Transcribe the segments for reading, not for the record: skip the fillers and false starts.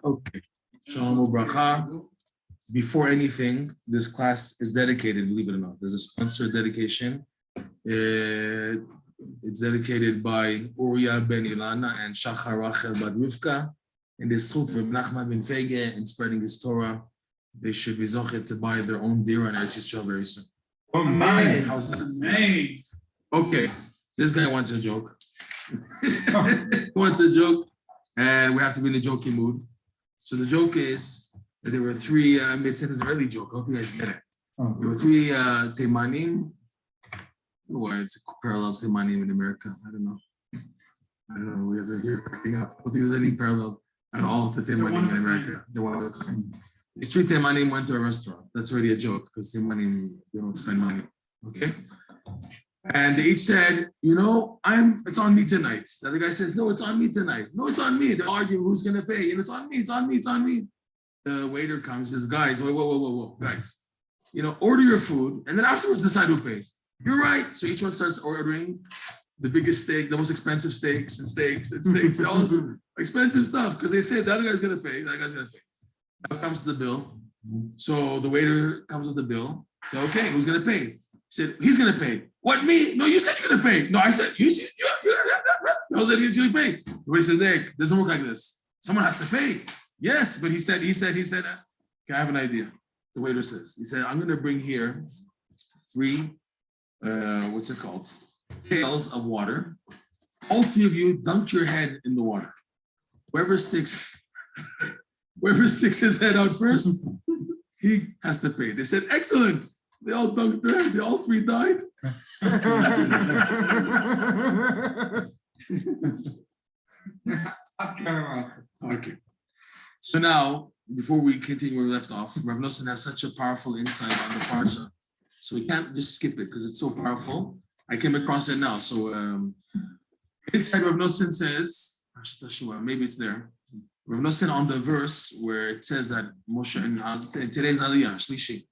Okay. Shalom ubracha. Before anything, this class is dedicated, believe it or not. There's a sponsored dedication. It's dedicated by Uriah ben Ilana and Shachar Rachel Bat Rivka. And the Schut of Nachman ben Fege in spreading his Torah. They should be zochet to buy their own deer on Eretz Yisrael very soon. Amen. Okay, this guy wants a joke. He wants a joke, and we have to be in a joking mood. So the joke is that there were three, it's an Israeli joke. I hope you guys get it. There were three Teimanim. I don't know why it's a parallel to Teimanim in America. I don't know. We have to hear cracking up. I don't think there's any parallel at all to Teimanim in America. They're one of a kind. These three Teimanim went to a restaurant. That's already a joke because Teimanim, they don't spend money. Okay? And they each said, it's on me tonight. The other guy says, no, it's on me tonight. No, it's on me. They're arguing who's going to pay. And it's on me, it's on me, it's on me. The waiter comes and says, guys, whoa, guys. Order your food and then afterwards decide who pays. You're right. So each one starts ordering the biggest steak, the most expensive steaks, all this expensive stuff because they said the other guy's going to pay, that guy's going to pay. Now comes the bill. So the waiter comes with the bill. So, okay, who's going to pay? He said, he's going to pay. What, me? No, you said you're going to pay. No, I said, I said he's going to pay. The waiter said, Nick, it doesn't work like this. Someone has to pay. Yes, but he said, okay, I have an idea. The waiter says, he said, I'm going to bring here 3, pails of water. All 3 of you dunk your head in the water. Whoever sticks his head out first, he has to pay. They said, excellent. They all dunked their head. They all 3 died. Okay. So now, before we continue where we left off, Rav Nosson has such a powerful insight on the parsha. So we can't just skip it because it's so powerful. I came across it now. So inside Rav Nosson says, maybe it's there. Rav Nosson on the verse where it says that Moshe in today's Aliyah, Shlishi,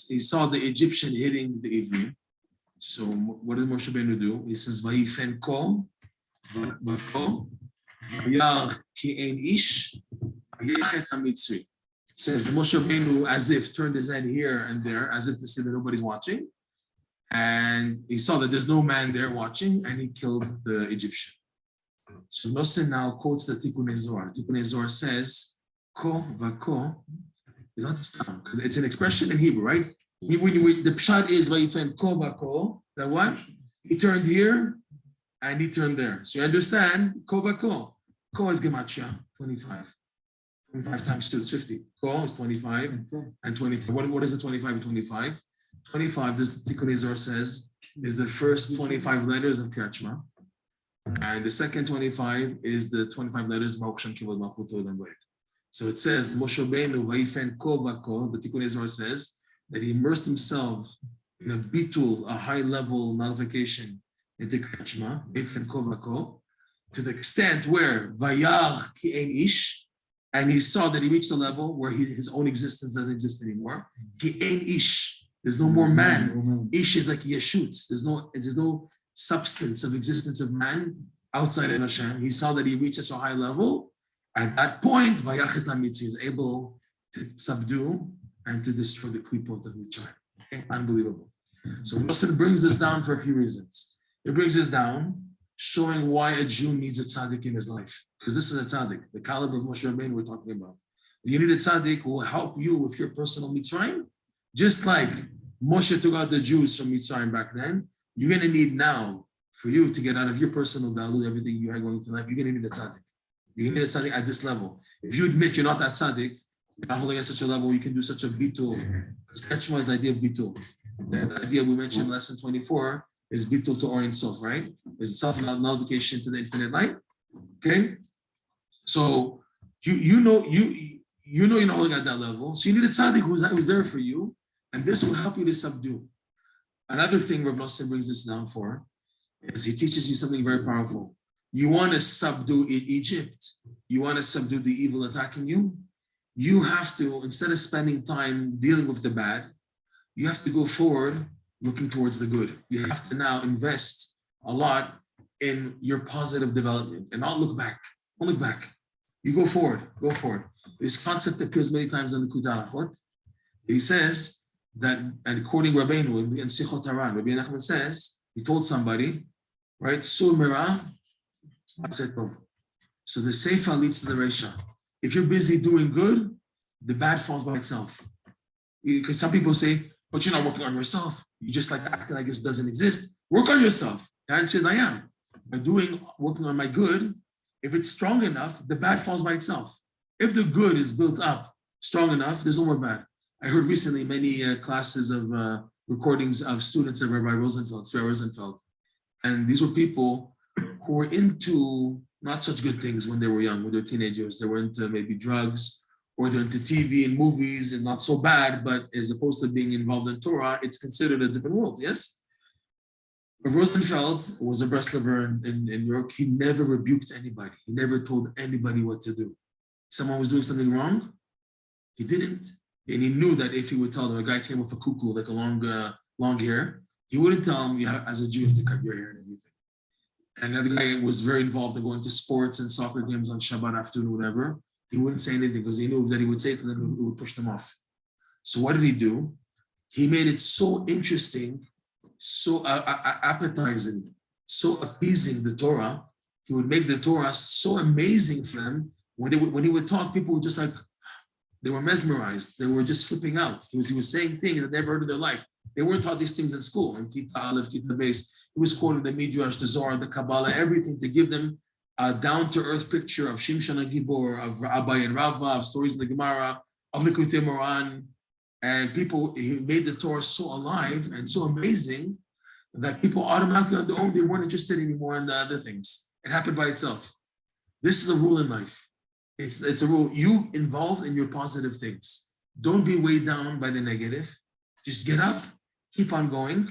he saw the Egyptian hitting the Ivri. So what did Moshe Rabbeinu do? He says, "Vayifen ko, vayar ki ein ish, vayechet hamitzri." Says Moshe Rabbeinu as if turned his head here and there, as if to say that nobody's watching, and he saw that there's no man there watching, and he killed the Egyptian. So Nosson now quotes the Tikkun Zohar. Tikkun Zohar says, "Ko vako." It's not stam because it's an expression in Hebrew, right? The pshat is vayifen ko vako. That what? He turned here and he turned there. So you understand? Ko vako. Ko is gematria 25. 25 times 2 is 50. Ko is 25 and 25. What is the 25 and 25? 25, this Tikkun Zohar says, is the first 25 letters of Kriyat Shema. And the second 25 is the 25 letters of Baruch Shem Kivod Malchut Olam Vaed. So it says, Moshe Rabbeinu vayifen ko vako, the Tikkun Zohar says that he immersed himself in a bitul, a high-level nullification into Kriyat Shema, vayifen ko vako, to the extent where vayar ki ein ish, and he saw that he reached a level where his own existence doesn't exist anymore. Ki ein ish, there's no more man. Ish is like yeshut. There's no substance of existence of man outside of Hashem. He saw that he reached such a high level. At that point, Vayachet HaMitzri is able to subdue and to destroy the klipot of Mitzrayim. Okay? Unbelievable. So Nosson brings this down for a few reasons. It brings us down showing why a Jew needs a tzaddik in his life. Because this is a tzaddik, the caliber of Moshe Rabbeinu we're talking about. You need a tzaddik who will help you with your personal Mitzrayim. Just like Moshe took out the Jews from Mitzrayim back then, you're going to need now, for you to get out of your personal galut, everything you have going through life, you're going to need a tzaddik. You need a tzaddik at this level. If you admit you're not that tzaddik, you're not holding at such a level, you can do such a bitul. Kriyat Shema is the idea of bitul. The idea we mentioned in lesson 24 is bitul to Or Ein Sof, right? Is self-nullification to the infinite light. Okay? So you know you're not holding at that level. So you need a tzaddik who's there for you, and this will help you to subdue. Another thing Rav Nosson brings this down for is he teaches you something very powerful. You want to subdue Egypt. You want to subdue the evil attacking you. You have to, instead of spending time dealing with the bad, you have to go forward looking towards the good. You have to now invest a lot in your positive development and not look back. Don't look back. You go forward. Go forward. This concept appears many times in the Likutey Moharan. He says that, and quoting Rabbeinu in Sichot Haran, Rabbi Nachman says, he told somebody, right, Sur Mira, so the Seifa leads to the Reisha. If you're busy doing good, the bad falls by itself. Because some people say, but you're not working on yourself. You just like acting like this doesn't exist. Work on yourself. The answer is I am. By working on my good, if it's strong enough, the bad falls by itself. If the good is built up strong enough, there's no more bad. I heard recently many classes of recordings of students of Rabbi Rosenfeld, Sven Rosenfeld. And these were people who were into not such good things when they were young, when they were teenagers. They were into maybe drugs, or they're into TV and movies, and not so bad, but as opposed to being involved in Torah, it's considered a different world, yes? Rav Rosenfeld was a Breslover in New York. He never rebuked anybody. He never told anybody what to do. Someone was doing something wrong, he didn't. And he knew that if he would tell them, a guy came with a cuckoo, like a long hair, he wouldn't tell him, as a Jew, you have to cut your hair and everything. And the other guy was very involved in going to sports and soccer games on Shabbat afternoon, whatever. He wouldn't say anything because he knew that he would say it and then it would push them off. So what did he do? He made it so interesting, so appetizing, so appeasing, the Torah. He would make the Torah so amazing for them. When he would talk, people were just like, they were mesmerized. They were just flipping out. He was saying things that they never heard in their life. They weren't taught these things in school. In Kita Aleph, Kita Beis, he was quoting the Midrash, the Zohar, the Kabbalah, everything to give them a down-to-earth picture of Shimshon HaGibor, of Abai and Rava, of stories in the Gemara, of Likutey Moharan. And he made the Torah so alive and so amazing that people automatically on their own, they weren't interested anymore in the other things. It happened by itself. This is a rule in life. It's a rule. You involved in your positive things. Don't be weighed down by the negative. Just get up, keep on going,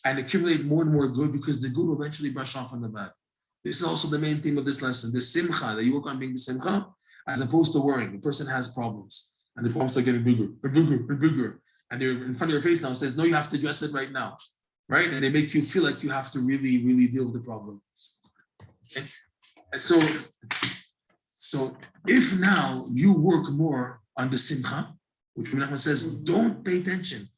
and accumulate more and more good, because the good will eventually brush off on the bad. This is also the main theme of this lesson, the simcha, that you work on being simcha, as opposed to worrying. The person has problems, and the problems are getting bigger and bigger and bigger. And they're in front of your face now and says, no, you have to address it right now, right? And they make you feel like you have to really, really deal with the problem. Okay? And so if now you work more on the simcha, which Rabbi Nachman says, don't pay attention.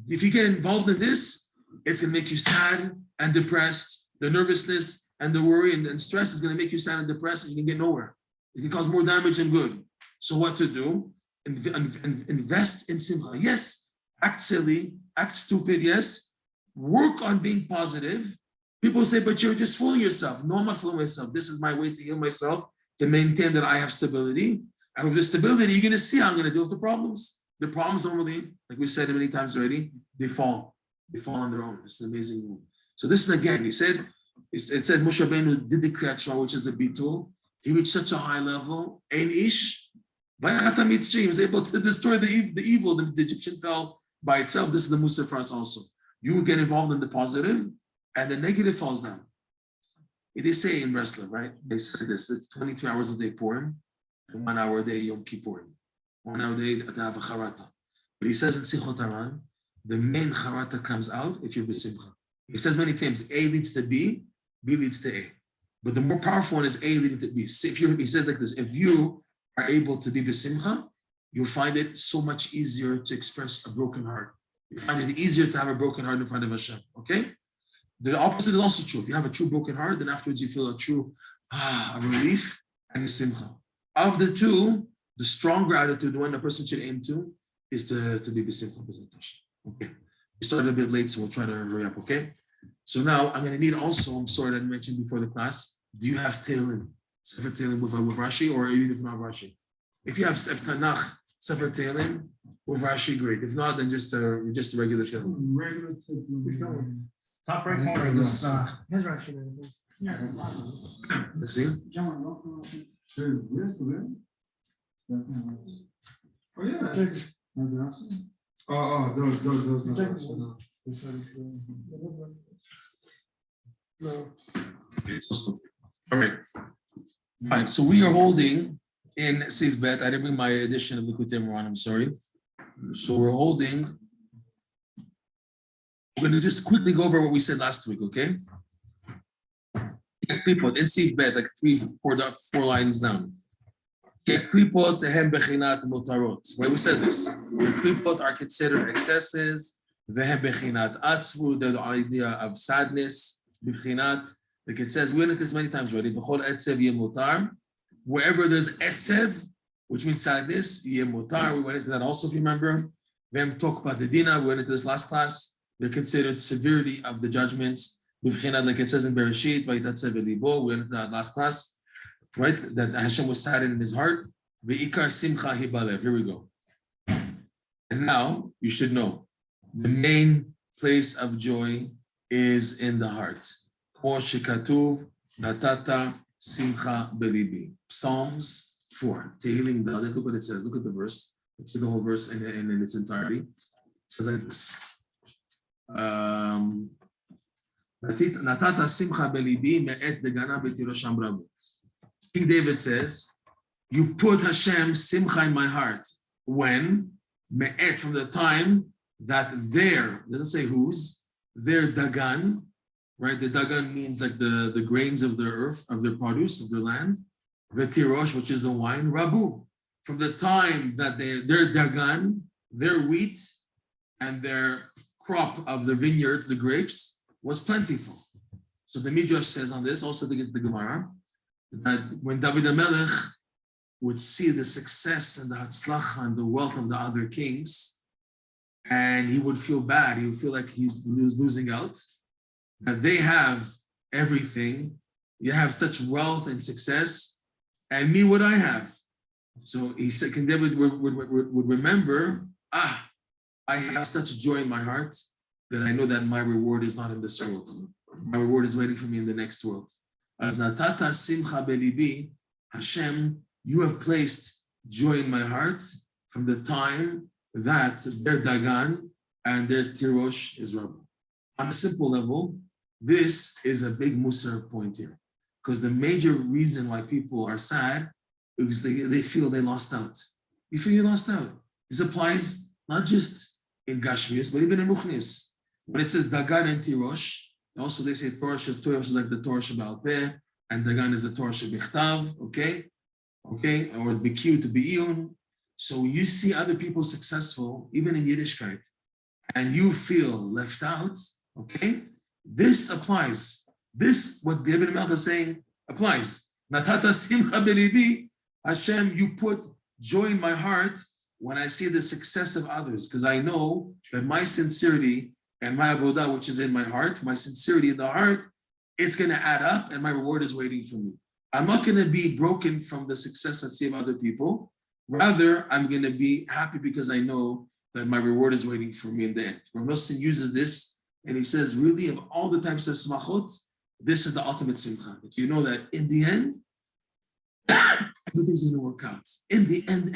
If you get involved in this, it's going to make you sad and depressed. The nervousness and the worry and stress is going to make you sad and depressed, and you can get nowhere. It can cause more damage than good. So what to do? Invest in simcha. Yes, act silly, act stupid, yes. Work on being positive. People say, but you're just fooling yourself. No, I'm not fooling myself. This is my way to heal myself, to maintain that I have stability. And with the stability, you're going to see how I'm going to deal with the problems. The problems normally, like we said many times already, they fall. They fall on their own. It's an amazing rule. So this is again, it said Moshe Rabbeinu did the Kriyat Shema, which is the bitul. He reached such a high level. Ein ish, he was able to destroy the evil. The Egyptian fell by itself. This is the Musa for us also. You get involved in the positive, and the negative falls down. They say in Breslov, right? They say this: it's 22 hours a day Purim, and 1 hour a day Yom Kippurim. 1 hour a day to have a charata. But he says in Sichot Haran, the main charata comes out if you're b'simcha. He says many times, A leads to B, B leads to A. But the more powerful one is A leading to B. He says like this: if you are able to be b'simcha, you'll find it so much easier to express a broken heart. You find it easier to have a broken heart in front of Hashem. Okay. The opposite is also true. If you have a true broken heart, then afterwards you feel a true a relief and a simcha. Of the two, the stronger attitude, the one the person should aim to, is to be b'simcha. Okay. We started a bit late, so we'll try to hurry up, okay? So now I'm going to need also, I'm sorry I didn't mention before the class, do you have Tehillim? Sefer Tehillim with Rashi, or even if not Rashi? If you have Tanakh, Sefer Tehillim with Rashi, great. If not, then just a regular Tehillim. Regular Tehillim. Top right corner of this. Here's Rashi. Let's see. Oh, yeah. Those. Okay, so stupid. All right. Fine. So we are holding in Safe Bet. I didn't bring my edition of Likutey Moharan, I'm sorry. So we're holding. We're going to just quickly go over what we said last week, okay? Klipot in Sif Bet, like four lines down. Klipot hem bechinat motarot. Why we said this? The klipot are considered excesses. Vehem bechinat atzvu. They're the idea of sadness. Bechinat. Like it says, we went into this many times already. B'chol etzev yeh mutar. Wherever there's etzev, which means sadness, yeh mutar. We went into that also, if you remember. Vehem tokpa dedina. We went into this last class. They're considered severity of the judgments. Like it says in Bereshit, we went into that last class, right? That Hashem was saddened in his heart. Ve'ikar simcha hibalev. Here we go. And now you should know the main place of joy is in the heart. Kmo shekatuv natata simcha belibi. Psalms 4. Tehillim Dalet. Look what it says. Look at the verse. Let's see the whole verse in its entirety. It says like this. Natata simcha belibi me'et degana b'tirosham rabu. King David says, you put Hashem simcha in my heart. When? Me'et, from the time that their, doesn't say whose, their dagan, right? The dagan means like the grains of the earth, of their produce, of their land. V'tirosh, which is the wine, rabu. From the time that their dagan, their wheat, and their crop of the vineyards, the grapes, was plentiful. So the Midrash says on this, also against the Gemara, that when David HaMelech would see the success and the hatzlacha and the wealth of the other kings, and he would feel bad, he would feel like he's losing out, that they have everything, you have such wealth and success, and me, what I have. So he said, King David would remember, I have such joy in my heart that I know that my reward is not in this world. My reward is waiting for me in the next world. As natata simcha belibi, Hashem, you have placed joy in my heart from the time that their dagan and their tirosh is rabu. On a simple level, this is a big musar point here, because the major reason why people are sad is they feel they lost out. You feel you lost out. This applies not just in Gashmias, but even in Ruchnis. When it says Dagan and Tirosh, also they say Torah is like the Torah Sheba'al Peh, and Dagan is the Torah Shebichtav, okay, or B'kiyu to Be'iyun. So you see other people successful, even in Yiddishkeit, and you feel left out, okay? This applies. This, what David HaMelech is saying, applies. Natata simcha belibi, Hashem, you put joy in my heart when I see the success of others, because I know that my sincerity and my avodah, which is in my heart, my sincerity in the heart, it's going to add up and my reward is waiting for me. I'm not going to be broken from the success I see of other people. Rather, I'm going to be happy because I know that my reward is waiting for me in the end. Rav Nosson uses this and he says, really, of all the types of smachot, this is the ultimate simcha. You know that in the end, everything's going to work out. In the end,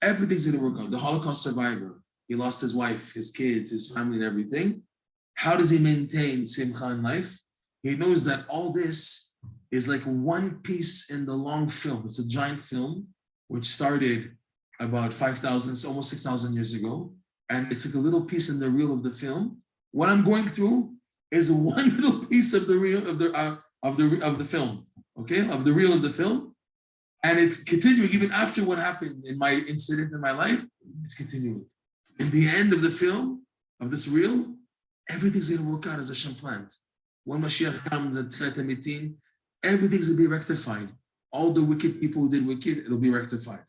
everything's going to work out. The Holocaust survivor, he lost his wife, his kids, his family, and everything. How does he maintain simcha in life? He knows that all this is like one piece in the long film. It's a giant film, which started about 5,000, almost 6,000 years ago. And it's like a little piece in the reel of the film. What I'm going through is one little piece of the reel of the film, okay, of the reel of the film. And it's continuing even after what happened in my incident in my life, it's continuing. In the end of the film, of this reel, everything's going to work out as Hashem planned. When Mashiach comes and Tchiat HaMetim, everything's going to be rectified. All the wicked people who did wicked, it'll be rectified.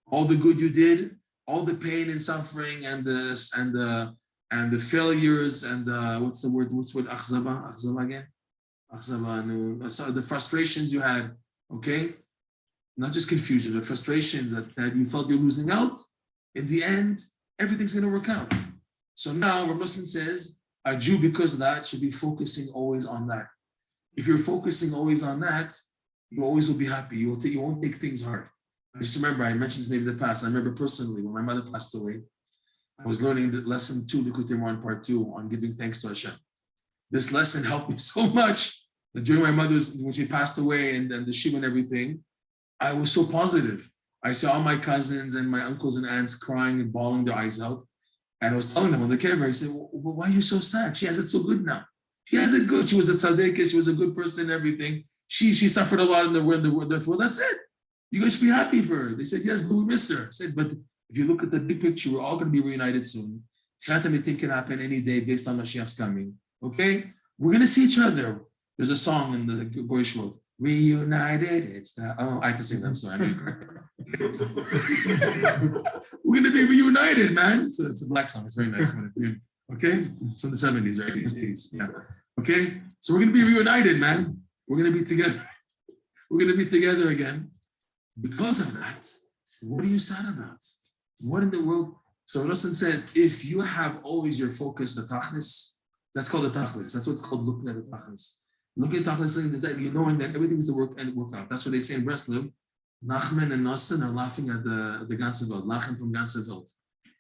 All the good you did, all the pain and suffering and the failures and what's the word achzaba again? Achzaba, so the frustrations you had, okay? Not just confusion, but frustrations that you felt you're losing out. In the end, everything's going to work out. So now Rav Nosson says, a Jew, because of that, should be focusing always on that. If you're focusing always on that, you always will be happy. You won't take things hard. I just remember, I mentioned his name in the past. I remember personally, when my mother passed away, I was learning the lesson 2, Likutey Moharan part 2, on giving thanks to Hashem. This lesson helped me so much that during my mother's, when she passed away and the shiva and everything, I was so positive. I saw all my cousins and my uncles and aunts crying and bawling their eyes out. And I was telling them on the caregiver, I said, well, why are you so sad? She has it so good now. She has it good. She was a tzaddik, she was a good person, everything. She suffered a lot in the world. Well, that's it. You guys should be happy for her. They said, yes, but we miss her. I said, but if you look at the big picture, we're all going to be reunited soon. Tziat HaMetim can happen any day based on Mashiach's coming. Okay? We're going to see each other. There's a song in the Goyish world. Reunited, it's the... Oh, I have to sing that. I'm sorry. We're going to be reunited, man. It's a black song. It's very nice. Okay? It's from the 70s or 80s, 80s. Yeah. Okay? So we're going to be reunited, man. We're going to be together. We're going to be together again. Because of that, what are you sad about? What in the world? So Nosson says, if you have always your focus, the tachlis, that's called the tachlis. That's what's called looking at the tachlis. Looking at tachlis, you're knowing that everything is the work and work out. That's what they say in Breslov. Nachman and Nosson are laughing at the ganze Welt. Lachen from ganze Welt.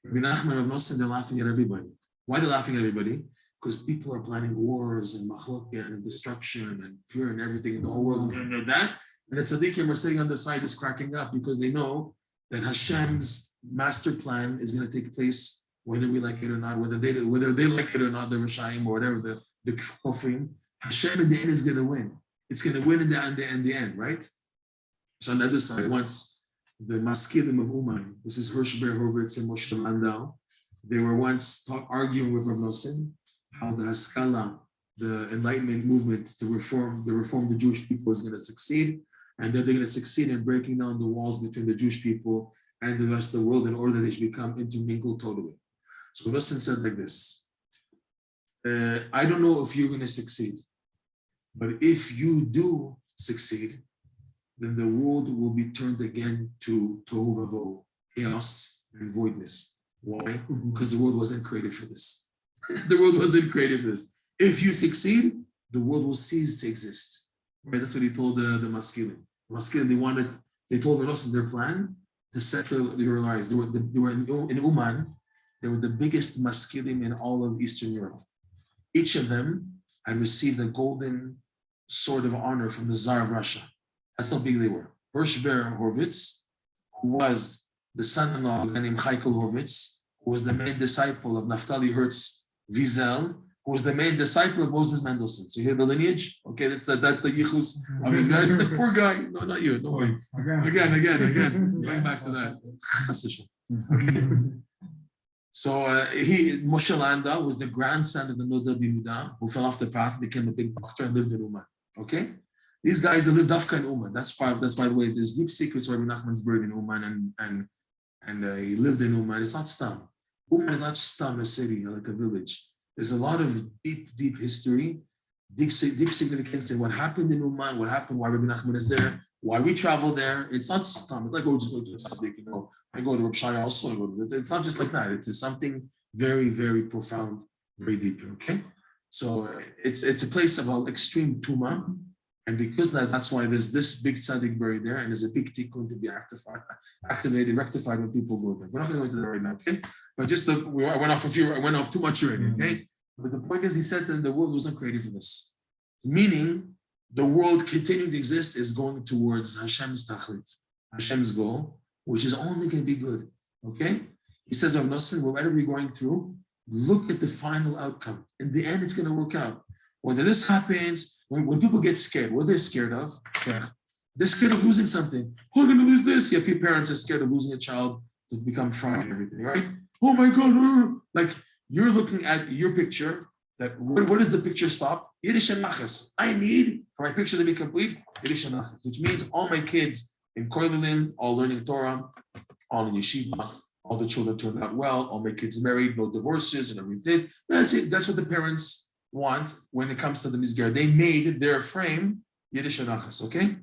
Rabbi Nachman and Nosson, they're laughing at everybody. Why are they laughing at everybody? Because people are planning wars and machlokah and destruction and fear and everything in the whole world. And that. And the tzaddikim are sitting on the side just cracking up because they know that Hashem's master plan is going to take place whether we like it or not, whether they like it or not, the Rishayim or whatever, the Kofim. Hashem in the end is going to win. It's going to win in the end, right? So on the other side, once the Maskilim of Uman, this is Hirsch Ber Horvitz and Moshe Landau, they were once arguing with Rav Nosson how the Haskalah, the Enlightenment movement to reform the Jewish people is going to succeed. And that they're going to succeed in breaking down the walls between the Jewish people and the rest of the world in order that they should become intermingled totally. So Nosson said like this, I don't know if you're going to succeed, but if you do succeed, then the world will be turned again to tohu vavohu, chaos and voidness. Why? Because the world wasn't created for this. The world wasn't created for this. If you succeed, the world will cease to exist. Right? That's what he told the Maskilim. Maskilim, they told Nosson their plan to secularize. They were in Uman, they were the biggest Maskilim in all of Eastern Europe. Each of them had received a golden sword of honor from the Tsar of Russia. That's how big they were. Hirsch Ber Horvitz, who was the son-in-law of a guy named Chaikel Horvitz, who was the main disciple of Naftali Hertz Wiesel, who was the main disciple of Moses Mendelssohn. So you hear the lineage? Okay, that's the yichus of his guys. The poor guy. No, not you. Don't worry. Again. Going back to that. Okay. So Moshe Landau was the grandson of the Noda Yehuda, who fell off the path, became a big doctor, and lived in Uman. Okay? These guys, they lived Afka in Uman. That's by the way, there's deep secrets of Rabbi Nachman's birth in Uman, and he lived in Uman. It's not Stam. Uman is not Stam, a city, like a village. There's a lot of deep history, deep significance in what happened in Uman, what happened, why Rabbi Nachman is there, why we travel there. It's not Stam. It's like, just go to the Tzaddik, I go to Reb Shai also. It's not just like that. It's something very, very profound, very deep. Okay, so it's a place of extreme tuma, and because that's why there's this big tzaddik buried there, and there's a big tikkun to be rectified when people go there. We're not going to go into that right now, okay? But just I went off too much already, okay? But the point is, he said that the world was not created for this, meaning the world continuing to exist is going towards Hashem's tachlit, Hashem's goal, which is only going to be good, okay? He says of Nosson, whatever you're going through, look at the final outcome. In the end, it's going to work out. Whether this happens, when people get scared, what they're scared of? They're scared of losing something. Oh, I'm going to lose this. Yeah, parents are scared of losing a child to become fried and everything, right? Oh my God. Like you're looking at your picture, that what does the picture stop? Yiddish and Nachas. I need, for my picture to be complete, Yiddish and Nachas, which means all my kids in Koililim, all learning Torah, all in yeshiva, all the children turned out well, all my kids married, no divorces and everything. That's it. That's what the parents want when it comes to the Mizgar. They made their frame Yiddish and Achas, okay?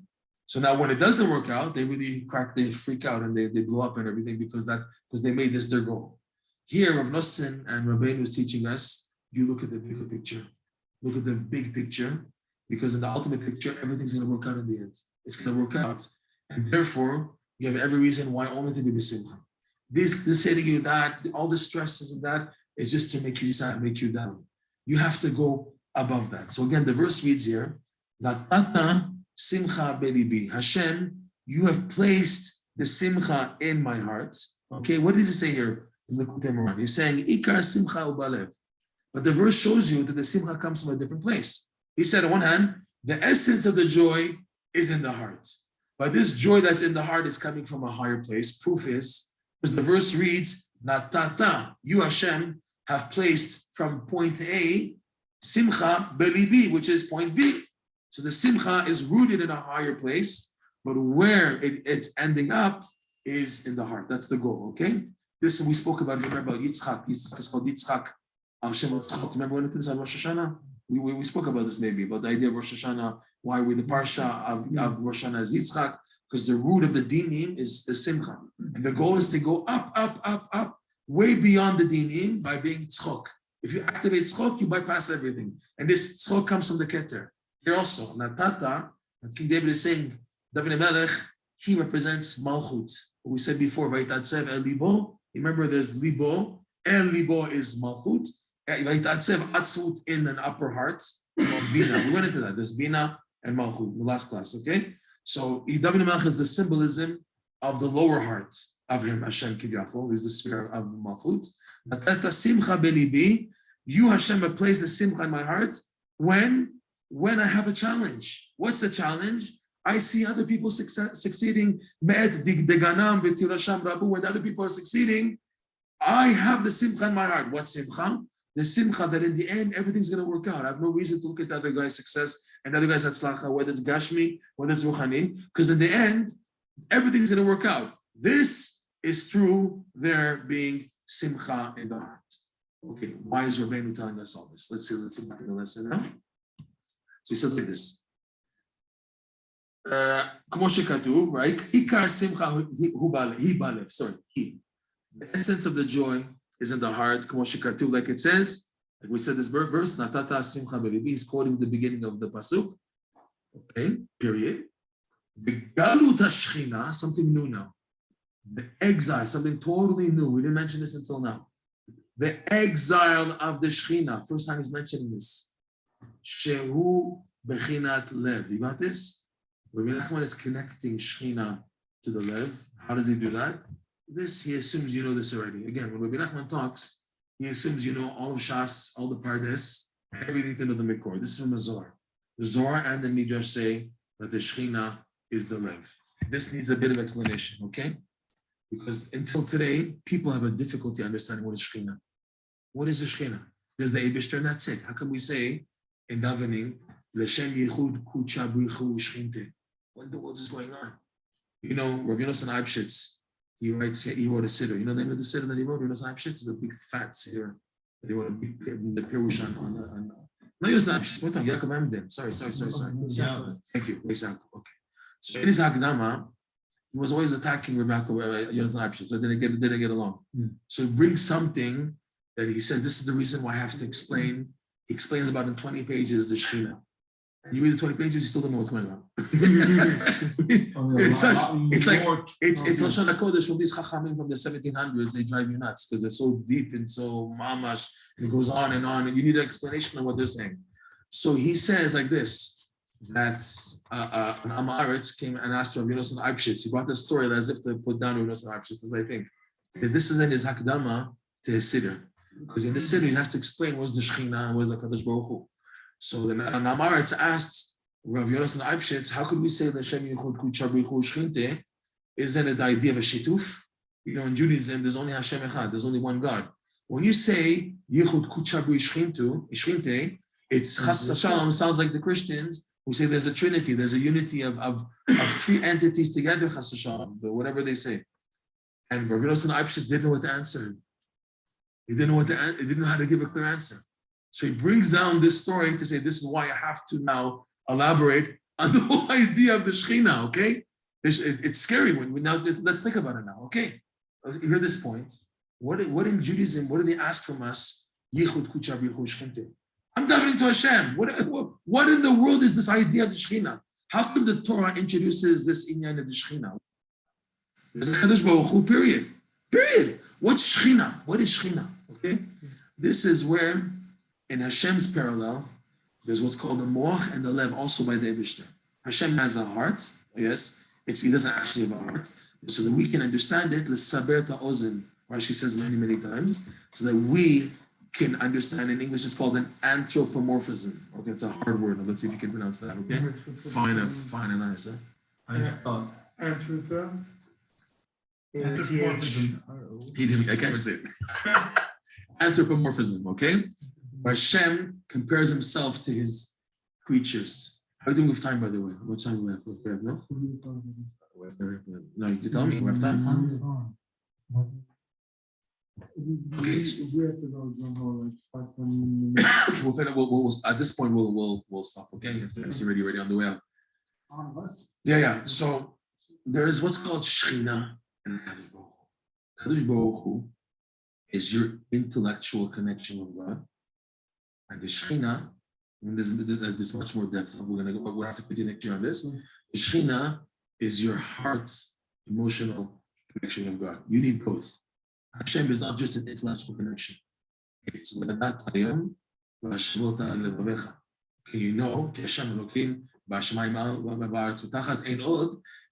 So now when it doesn't work out, they really they freak out and they blow up and everything because they made this their goal. Here, Rav Nosson and Rabbeinu is teaching us, you look at the bigger picture. Look at the big picture, because in the ultimate picture, everything's going to work out in the end. It's going to work out. And therefore, you have every reason why only to be b'simcha. This hitting you, that, all the stresses and that is just to make you sad, make you down. You have to go above that. So again, the verse reads here, Latata simcha belibi. Hashem, you have placed the simcha in my heart. Okay, what does he say here in Likutey Moharan? He's saying, Ikar simcha ubalev. But the verse shows you that the simcha comes from a different place. He said, on one hand, the essence of the joy is in the heart. But this joy that's in the heart is coming from a higher place. Proof is, because the verse reads, Natata, you Hashem have placed from point A, simcha belibi, which is point B. So the simcha is rooted in a higher place, but where it's ending up is in the heart. That's the goal, okay? This we spoke about, remember Yitzchak. Yitzchak is called Yitzchak. Remember when it is on Rosh Hashanah? We spoke about this maybe, about the idea of Rosh Hashanah, why we the parsha of Rosh Hashanah is Yitzchak, because the root of the dinim is the simcha. And the goal is to go up, way beyond the dinim by being tzchok. If you activate tzchok, you bypass everything. And this tzchok comes from the keter. Here also, Natata, King David is saying, David Melech, he represents Malchut. We said before, Vaitatsev El Libo. Remember, there's Libo. El Libo is Malchut. Vaitatsev Atzmut in an upper heart. It's called Bina. We went into that. There's Bina and Malchut in the last class, okay? So David Melech is the symbolism of the lower heart of him, Hashem Kivyachol, is the sphere of Malchut. Natata Simcha Belibi. You, Hashem, have placed the Simcha in my heart when I have a challenge. What's the challenge? I see other people succeeding. When other people are succeeding, I have the simcha in my heart. What simcha? The simcha that in the end, everything's going to work out. I have no reason to look at the other guy's success and other guy's atzlacha, whether it's gashmi, whether it's ruchani, because in the end, everything's going to work out. This is through there being simcha in the heart. Okay, why is Rabbeinu telling us all this? Let's see back in the lesson now. So he says like this. Como shekatu, right? Ikar simcha hu balev. Sorry, he. The essence of the joy is in the heart. Como shekatu, like it says, like we said this verse, natata simcha belibi. He's quoting the beginning of the pasuk. Okay, period. The galut hashchina, something new now. The exile, something totally new. We didn't mention this until now. The exile of the Shechina. First time he's mentioning this. Shehu bechinat lev. You got this? Rabbi Nachman is connecting Shechina to the lev. How does he do that? This, he assumes you know this already. Again, when Rabbi Nachman talks, he assumes you know all of Shas, all the Pardes, everything to know the Mikor. This is from the Zohar. The Zohar and the Midrash say that the Shechina is the lev. This needs a bit of explanation, okay? Because until today, people have a difficulty understanding what is Shechina. What is the Shechina? There's the Eibishter and that's it. How can we say in davening, L'Shem Yichud Kucha Brichu Shechinte? What in the world is going on? You know, Rav Yonasan Eibshitz, he wrote a siddur. You know the name of the siddur that he wrote? Rav Yonasan Eibshitz is a big fat siddur that he wrote a big the Pirush on. No, Yonasan Eibshitz. What time? Yaakov Emden. Sorry. Thank you. Okay. So in his Hakdama, he was always attacking Rebecca, Jonathan Eibshitz, so they didn't get along. So he brings something that he says, this is the reason why I have to explain. He explains about in 20 pages the Shechina. And you read the 20 pages, you still don't know what's going on. It's Lashon HaKodesh from these Chachamim from the 1700s, they drive you nuts because they're so deep and so mamash, and it goes on, and you need an explanation of what they're saying. So he says like this, that an Amaretz came and asked Rav Yonasan Eibshitz. He brought the story as if to put down Rav Yonasan Eibshitz, is what I think. Because this is in his Hakdama to his Siddur. Because in the Siddur, he has to explain where's the Shechina and where's the Kadosh Baruch Hu. So then an Amaretz asked Rav Yonasan Eibshitz, how could we say that Shem Yichud Kucha Brichu Shechinte? Isn't it the idea of a shituf? You know, in Judaism, there's only Hashem Echad, there's only one God. When you say Yichud Kucha Brichu Shechinte, it's Chas Shalom, sounds like the Christians who say there's a trinity, there's a unity of three entities together, Chas Shalom, whatever they say. And Rav Yonasan Eibshitz didn't know what to answer. He didn't know how to give a clear answer. So he brings down this story to say, this is why I have to now elaborate on the whole idea of the Shechina, okay? It's scary. Now let's think about it now, okay? You hear this point. What in Judaism, what did he ask from us? Yichud Kucha Brichu Shechinte. I'm davening to Hashem. What in the world is this idea of the Shechina? How come the Torah introduces this inyan of the Shechina? There's a Kadosh Baruch Hu, period. What's Shechina? What is Shechina? Okay? This is where, in Hashem's parallel, there's what's called the moach and the lev, also by the Eibishter. Hashem has a heart, yes. He doesn't actually have a heart. So that we can understand it, l'saber ta'ozen, Rashi says many times, so that we can understand. In English, it's called an anthropomorphism. Okay, it's a hard word. Let's see if you can pronounce that. Okay, fine and nice. Huh? And Anthropomorphism. He didn't. I can't even say it. Anthropomorphism. Okay, where Hashem compares himself to his creatures. How are you doing with time, by the way? What time do we have? No, no, you can tell me. We have time. Okay. We'll at this point we'll stop. Okay, it's already on the way out. Yeah. So there is what's called Shechina and Kadosh Baruch Hu. Kadosh Baruch Hu is your intellectual connection with God, and the Shechina. And there's much more depth. We'll have to continue next year on this. The Shechina is your heart's emotional connection with God. You need both. Hashem is not just an intellectual connection. It's can you know?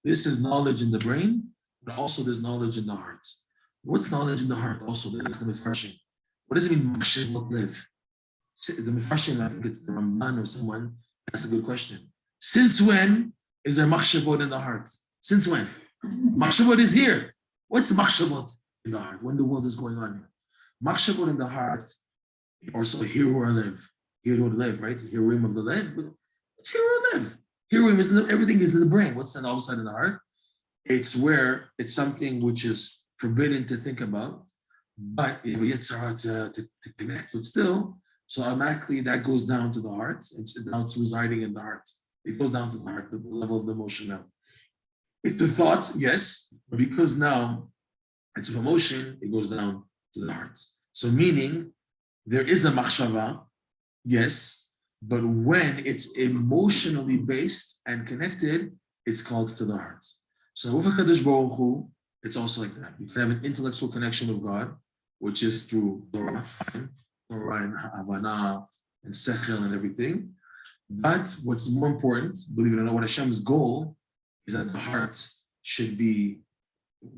This is knowledge in the brain, but also there's knowledge in the heart. What's knowledge in the heart? Also, there's the mefreshing. What does it mean? Live. The mefreshing, I think it's the Ramban or someone. That's a good question. Since when is there machshavot in the heart? Since when? Machshavot is here. What's machshavot in the heart? When the world is going on here? Machshavot in the heart, also Hirur Lev. Hirur Lev, right? Hiruim of the Lev. It's Hirur Lev. Hiruim is everything is in the brain. What's on the outside in the heart? It's where it's something which is forbidden to think about, but if we get to connect with still, so automatically that goes down to the heart. It's residing in the heart. It goes down to the heart, the level of the emotion now. It's a thought, yes, but because now it's of emotion, it goes down to the heart. So meaning there is a machshava, yes, but when it's emotionally based and connected, it's called to the heart. So with Kadosh Baruch Hu, it's also like that. You can have an intellectual connection with God, which is through Torah, Torah and Havana and Sechel and everything. But what's more important, believe it or not, what Hashem's goal is that the heart should be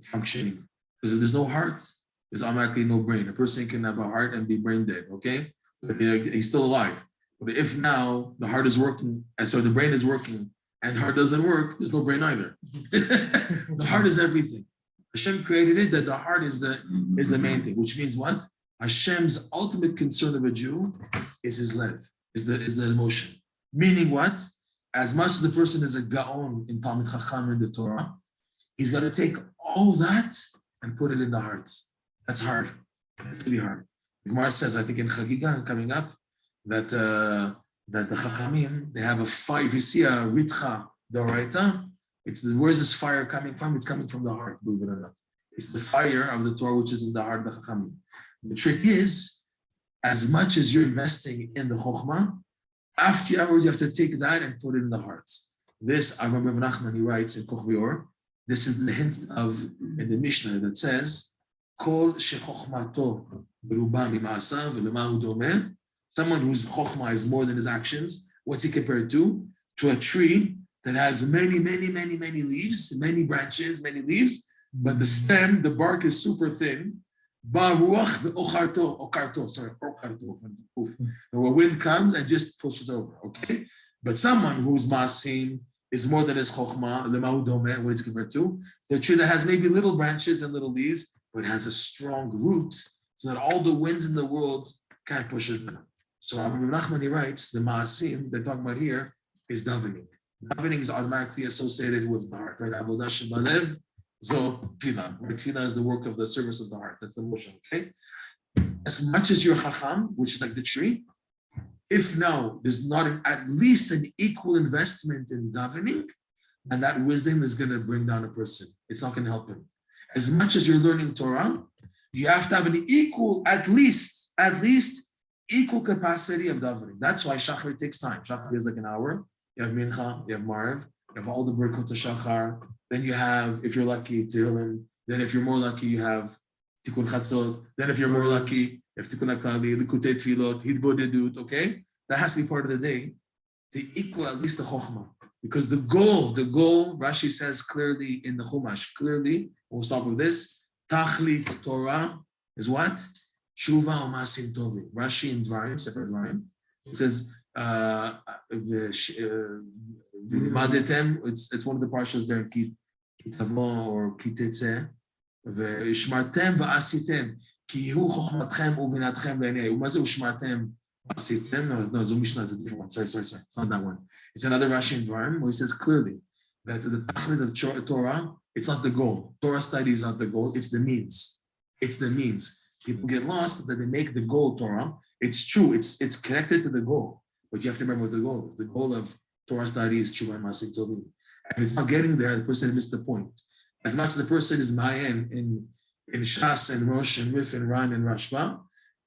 functioning. Because if there's no heart, there's automatically no brain. A person can have a heart and be brain dead, okay? But he's still alive. But if now the heart is working, and so the brain is working, and the heart doesn't work, there's no brain either. The heart is everything. Hashem created it that the heart is the main thing, which means what? Hashem's ultimate concern of a Jew is his lev, is the emotion. Meaning what? As much as the person is a gaon in Talmud Chacham in the Torah, he's got to take all that and put it in the heart. That's hard. That's really hard. The Gemara says, I think in Chagiga coming up, that the Chachamim, they have a fire. If you see a Ritcha Doraita, where's this fire coming from? It's coming from the heart, believe it or not. It's the fire of the Torah which is in the heart of the Chachamim. The trick is, as much as you're investing in the Chokhmah, afterwards you have to take that and put it in the heart. This, Rabbi Nachman, he writes in Koch Bior, this is the hint of in the Mishnah that says, Kol shechokhmato beruba mima'asav v'lema hu domeh. Someone whose chokhmah is more than his actions, what's he compared to? To a tree that has many leaves, many branches, many leaves, but the stem, the bark is super thin. Okarto. The wind comes and just pushes over, okay? But someone whose maasim is more than his chokhmah, lemahu domeh, what is compared to? The tree that has maybe little branches and little leaves, but it has a strong root, so that all the winds in the world can't push it down. So Rabbi Nachman, he writes, the maasim they're talking about here is davening. Davening is automatically associated with the heart, right? Avodah shebalev, zo tefillah. Tefillah is the work of the service of the heart. That's the motion, okay? As much as you're chacham, which is like the tree, if now there's not at least an equal investment in davening, and that wisdom is going to bring down a person. It's not going to help him. As much as you're learning Torah, you have to have an equal, at least equal capacity of davening. That's why Shachar takes time. Shachar is like an hour. You have Mincha, you have Mariv, you have all the Birkot of Shachar. Then you have, if you're lucky, Tehillim. Then if you're more lucky, you have Tikkun Chatzot. Then if you're more lucky, you have Tikkun HaKlali, Likutey Tfilot, Hidbodedut, okay? That has to be part of the day to equal at least the Chokhmah. Because the goal, Rashi says clearly in the Chumash, we'll start with this, Tachlit Torah is what? Shuva u'masim tovim. Rashi in Dvarim, Sefer Dvarim, it says, v'limadetem, it's one of the parshas there in Kitavo or Kitetse, v'ishmartem v'asitem, ki hu chochmatchem uvinatchem le'nei. U'ma ze u'shmartem v'asitem? No, it's a Mishnah, it's a different one. Sorry. It's not that one. It's another Rashi in Dvarim where he says clearly that the tachlit of Torah, it's not the goal. Torah study is not the goal, it's the means. It's the means. People get lost that they make the goal Torah. It's true, it's connected to the goal, but you have to remember what the goal is. The goal of Torah study is Tshuva and Maaseh Tovim. If it's not getting there, the person missed the point. As much as the person is Mayan in Shas and Rosh and Rif and Ran and Rashba,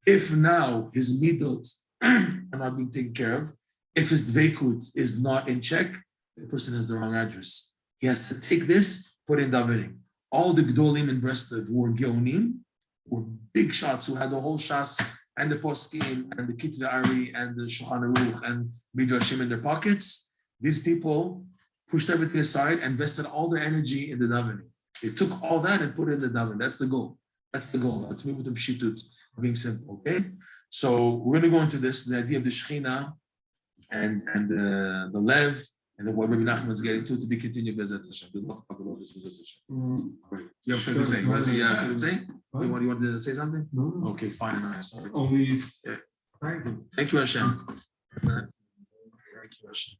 if now his midot are not being taken care of, if his dveikut is not in check, the person has the wrong address. He has to take this, put in davening. All the Gdolim in Brestov who were Geonim, were big shots who had the whole Shas and the Poskim and the Kitvei Ari and the Shulchan Aruch and Midrashim in their pockets. These people pushed everything aside and invested all their energy in the davening. They took all that and put it in the davening. That's the goal. That's the goal. To me, with the pshitut, being simple. Okay, so we're going to go into this, the idea of the Shechina and the Lev. And then what Rabbi Nachman is getting to be continued Bezat Hashem. There's a lot to talk about this Bezat Hashem. Right. You have something to say? You have something to say? You want to say something? No. Okay, fine. Nice. Only. Thank you, Hashem. Thank you, Hashem.